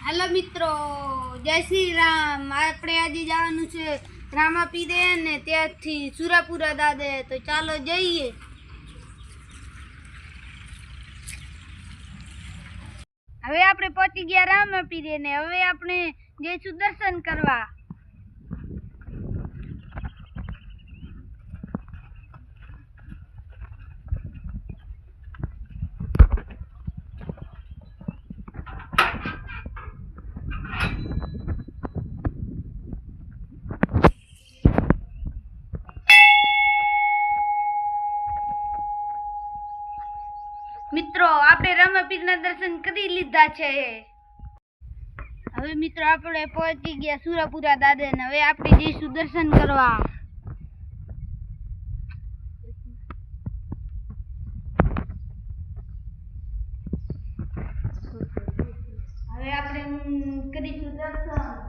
Hello मित्रों, जय श्री राम। આપણે આજે જવાનું છે રામાપીરે ને ત્યાંથી સુરાપુરા દાદે, તો ચાલો જઈએ। હવે આપણે પહોંચી ગયા રામાપીરે ને હવે આપણે જઈશું દર્શન કરવા। મિત્રો આપણે રામાપીરના દર્શન કરી લીધા છે। હવે મિત્રો આપણે પહોંચી ગયા સુરાપુરા દાદે ને હવે આપણે જઈશું દર્શન કરવા। હવે આપણે કરીશું દર્શન।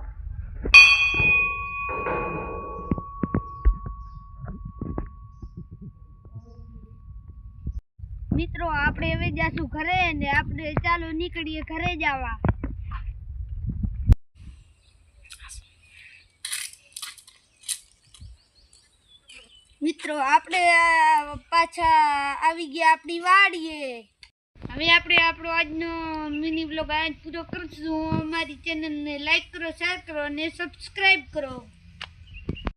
મિત્રો આપણે હવે જાશું ઘરે ને આપણે ચાલો નીકળીએ ઘરે જવા। મિત્રો આપણે પાછા આવી ગયા આપણી વાડીએ। હવે આપણે આપણો આજનો મિની બ્લોગ પૂરો કરશું। અમારી ચેનલને લાઈક કરો, શેર કરો અને સબસ્ક્રાઇબ કરો।